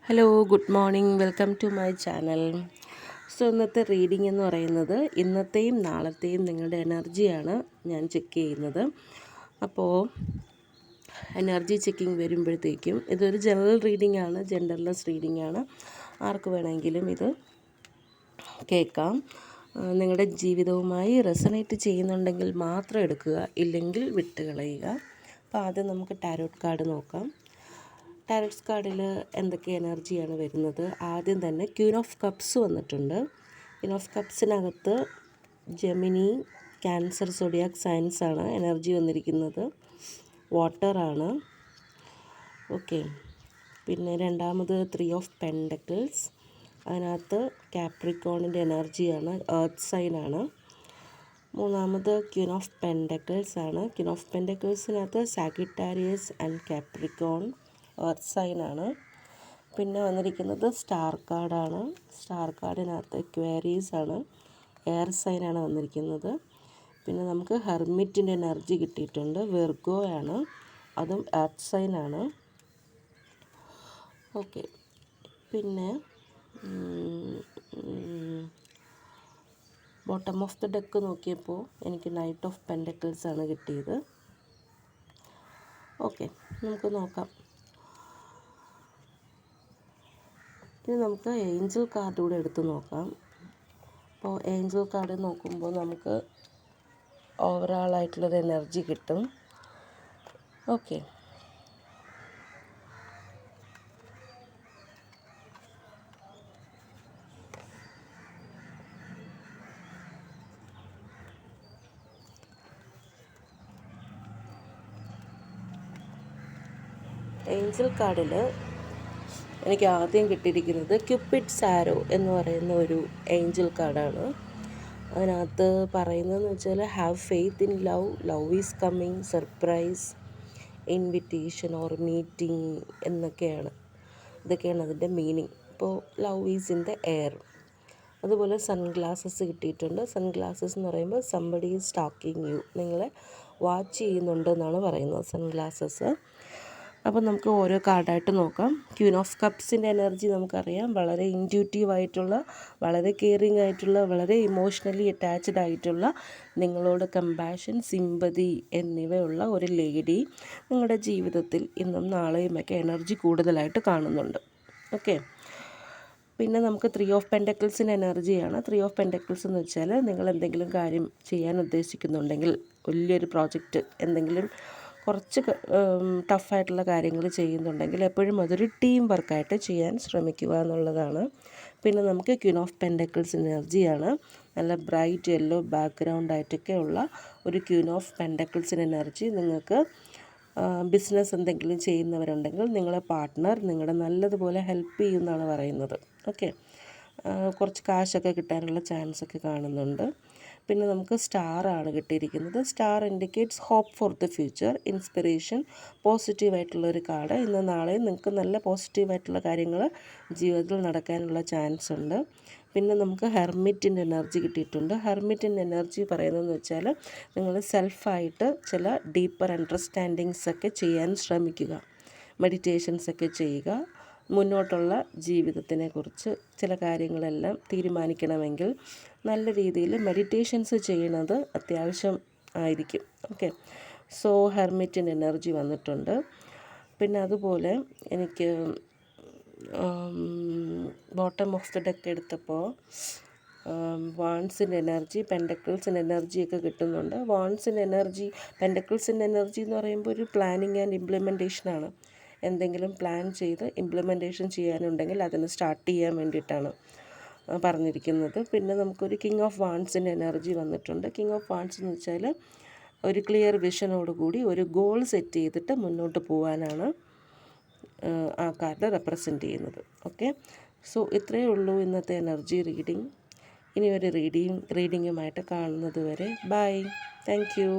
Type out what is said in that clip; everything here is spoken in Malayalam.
Hello, good morning. Welcome to my channel. So ഇന്നത്തെ റീഡിംഗ് എന്ന് പറയുന്നത് ഇന്നത്തെയും നാളത്തെയും നിങ്ങളുടെ എനർജിയാണ് ഞാൻ ചെക്ക് ചെയ്യുന്നത്. അപ്പോൾ എനർജി ചെക്കിംഗ് വരുമ്പോഴത്തേക്കും ഇതൊരു ജനറൽ റീഡിംഗ് ആണ്, ജെൻഡർലെസ് റീഡിംഗ് ആണ്. ആർക്ക് വേണമെങ്കിലും ഇത് കേൾക്കാം. നിങ്ങളുടെ ജീവിതവുമായി റെസണേറ്റ് ചെയ്യുന്നുണ്ടെങ്കിൽ മാത്രം എടുക്കുക, ഇല്ലെങ്കിൽ വിട്ടുകളയുക. അപ്പോൾ ആദ്യം നമുക്ക് ടാരോട്ട് കാർഡ് നോക്കാം. ടാരോട്ട് കാർഡിൽ എന്തൊക്കെ എനർജിയാണ് വരുന്നത്? ആദ്യം തന്നെ ക്വീൻ ഓഫ് കപ്സ് വന്നിട്ടുണ്ട്. ക്വീൻ ഓഫ് കപ്സിനകത്ത് ജെമിനി, ക്യാൻസർ, സോഡിയാക് സൈൻസ് ആണ് എനർജി വന്നിരിക്കുന്നത്. വാട്ടറാണ്. ഓക്കെ. പിന്നെ രണ്ടാമത് 3 ഓഫ് പെൻഡക്കിൾസ്. അതിനകത്ത് കാപ്രിക്കോണിൻ്റെ എനർജിയാണ്, എർത്ത് സൈനാണ്. മൂന്നാമത് ക്വീൻ ഓഫ് പെൻഡക്കിൾസ് ആണ്. ക്വീൻ ഓഫ് പെൻഡക്കിൾസിനകത്ത് സാഗിറ്റാരിയസ് ആൻഡ് കാപ്രിക്കോൺ, എർത്ത് സൈനാണ്. പിന്നെ വന്നിരിക്കുന്നത് സ്റ്റാർ കാർഡാണ്. സ്റ്റാർ കാർഡിനകത്ത് ക്വേരീസ് ആണ്, എയർ സൈനാണ് വന്നിരിക്കുന്നത്. പിന്നെ നമുക്ക് ഹെർമിറ്റിൻ്റെ എനർജി കിട്ടിയിട്ടുണ്ട്, വെർഗോ ആണ്, അതും എർത്ത് സൈനാണ്. ഓക്കെ. പിന്നെ ബോട്ടം ഓഫ് ദ ഡെക്ക് നോക്കിയപ്പോൾ എനിക്ക് നൈറ്റ് ഓഫ് പെൻഡക്കിൾസ് ആണ് കിട്ടിയത്. ഓക്കെ, നമുക്ക് നോക്കാം. ഇനി നമുക്ക് ഏഞ്ചൽ കാർഡ് കൂടെ എടുത്ത് നോക്കാം. അപ്പോൾ ഏഞ്ചൽ കാർഡ് നോക്കുമ്പോൾ നമുക്ക് ഓവറാളായിട്ടുള്ളൊരു എനർജി കിട്ടും. ഓക്കെ. ഏഞ്ചൽ കാർഡിൽ എനിക്ക് ആദ്യം കിട്ടിയിരിക്കുന്നത് ക്യൂപ്പിഡ്സ് ആരോ എന്ന് പറയുന്ന ഒരു ഏഞ്ചൽ കാർഡാണ്. അതിനകത്ത് പറയുന്നതെന്ന് വെച്ചാൽ have faith in love, love is coming, surprise, invitation or meeting എന്നൊക്കെയാണ്. ഇതൊക്കെയാണ് അതിൻ്റെ മീനിങ്. ഇപ്പോൾ love is in the air. അതുപോലെ സൺഗ്ലാസസ് കിട്ടിയിട്ടുണ്ട്. സൺഗ്ലാസസ് എന്ന് പറയുമ്പോൾ സംബഡി ഈസ് ടാക്കിങ് യു, നിങ്ങളെ വാച്ച് ചെയ്യുന്നുണ്ടെന്നാണ് പറയുന്നത് സൺഗ്ലാസസ്. അപ്പോൾ നമുക്ക് ഓരോ കാർഡായിട്ട് നോക്കാം. ക്വീൻ ഓഫ് കപ്സിൻ്റെ എനർജി നമുക്കറിയാം, വളരെ ഇൻറ്റ്യൂട്ടീവ് ആയിട്ടുള്ള, വളരെ കെയറിങ് ആയിട്ടുള്ള, വളരെ ഇമോഷണലി അറ്റാച്ച്ഡ് ആയിട്ടുള്ള, നിങ്ങളോട് കമ്പാഷൻ, സിമ്പതി എന്നിവയുള്ള ഒരു ലേഡി നിങ്ങളുടെ ജീവിതത്തിൽ ഇന്നും നാളെയുമൊക്കെ എനർജി കൂടുതലായിട്ട് കാണുന്നുണ്ട്. ഓക്കെ. പിന്നെ നമുക്ക് 3 ഓഫ് പെൻഡക്കിൾസിൻ്റെ എനർജിയാണ്. 3 ഓഫ് പെൻഡക്കിൾസ് എന്ന് വെച്ചാൽ നിങ്ങൾ എന്തെങ്കിലും കാര്യം ചെയ്യാൻ ഉദ്ദേശിക്കുന്നുണ്ടെങ്കിൽ, വലിയൊരു പ്രോജക്റ്റ്, എന്തെങ്കിലും കുറച്ച് ടഫായിട്ടുള്ള കാര്യങ്ങൾ ചെയ്യുന്നുണ്ടെങ്കിൽ എപ്പോഴും അതൊരു ടീം വർക്കായിട്ട് ചെയ്യാൻ ശ്രമിക്കുക എന്നുള്ളതാണ്. പിന്നെ നമുക്ക് ക്വീൻ ഓഫ് പെൻഡക്കിൾസ് എനർജിയാണ്. നല്ല ബ്രൈറ്റ് യെല്ലോ ബാക്ക്ഗ്രൗണ്ടായിട്ടൊക്കെ ഉള്ള ഒരു ക്വീൻ ഓഫ് പെൻഡക്കിൾസിൻ്റെ എനർജി. നിങ്ങൾക്ക് ബിസിനസ് എന്തെങ്കിലും ചെയ്യുന്നവരുണ്ടെങ്കിൽ നിങ്ങളെ പാർട്ട്ണർ നിങ്ങളെ നല്ലതുപോലെ ഹെൽപ്പ് ചെയ്യുമെന്നാണ് പറയുന്നത്. ഓക്കെ. കുറച്ച് കാശൊക്കെ കിട്ടാനുള്ള ചാൻസൊക്കെ കാണുന്നുണ്ട്. പിന്നെ നമുക്ക് സ്റ്റാറാണ് കിട്ടിയിരിക്കുന്നത്. Star indicates hope for the future, inspiration, പോസിറ്റീവായിട്ടുള്ളൊരു കാർഡ്. ഇന്ന് നാളെയും നിങ്ങൾക്ക് നല്ല പോസിറ്റീവായിട്ടുള്ള കാര്യങ്ങൾ ജീവിതത്തിൽ നടക്കാനുള്ള ചാൻസ് ഉണ്ട്. പിന്നെ നമുക്ക് ഹെർമിറ്റിൻ്റെ എനർജി കിട്ടിയിട്ടുണ്ട്. ഹെർമിറ്റിൻ്റെ എനർജി പറയുന്നതെന്ന് വെച്ചാൽ നിങ്ങൾ സെൽഫായിട്ട് ചില ഡീപ്പർ അണ്ടർസ്റ്റാൻഡിങ്സ് ഒക്കെ ചെയ്യാൻ ശ്രമിക്കുക, മെഡിറ്റേഷൻസൊക്കെ ചെയ്യുക. മുന്നോട്ടുള്ള ജീവിതത്തിനെക്കുറിച്ച് ചില കാര്യങ്ങളെല്ലാം തീരുമാനിക്കണമെങ്കിൽ നല്ല രീതിയിൽ മെഡിറ്റേഷൻസ് ചെയ്യുന്നത് അത്യാവശ്യം ആയിരിക്കും. ഓക്കെ. സോ ഹെർമിറ്റിൻ്റെ എനർജി വന്നിട്ടുണ്ട്. പിന്നെ അതുപോലെ എനിക്ക് ബോട്ടം ഓഫ് ദ ഡെക്ക് എടുത്തപ്പോൾ വാൺസിൻ്റെ എനർജി, പെൻഡക്കിൾസിൻ്റെ എനർജിയൊക്കെ കിട്ടുന്നുണ്ട്. വാൺസിൻ്റെ എനർജി, പെൻഡക്കിൾസിൻ്റെ എനർജി എന്ന് പറയുമ്പോൾ ഒരു പ്ലാനിങ് ആൻഡ് ഇംപ്ലിമെൻറ്റേഷനാണ്. എന്തെങ്കിലും പ്ലാൻ ചെയ്ത് ഇംപ്ലിമെൻറ്റേഷൻ ചെയ്യാനുണ്ടെങ്കിൽ അതിന് സ്റ്റാർട്ട് ചെയ്യാൻ വേണ്ടിയിട്ടാണ് പറഞ്ഞിരിക്കുന്നത്. പിന്നെ നമുക്കൊരു കിങ് ഓഫ് വാൺസിൻ്റെ എനർജി വന്നിട്ടുണ്ട്. കിങ് ഓഫ് വാൺസ് എന്ന് വെച്ചാൽ ഒരു ക്ലിയർ വിഷനോടുകൂടി ഒരു ഗോൾ സെറ്റ് ചെയ്തിട്ട് മുന്നോട്ട് പോകാനാണ് ആ കാർഡ് റെപ്രസെൻ്റ് ചെയ്യുന്നത്. ഓക്കെ. സോ ഇത്രയേ ഉള്ളൂ ഇന്നത്തെ എനർജി റീഡിംഗ്. ഇനി ഒരു റീഡിങ്ങുമായിട്ട് കാണുന്നത് വരെ ബൈ. Thank you.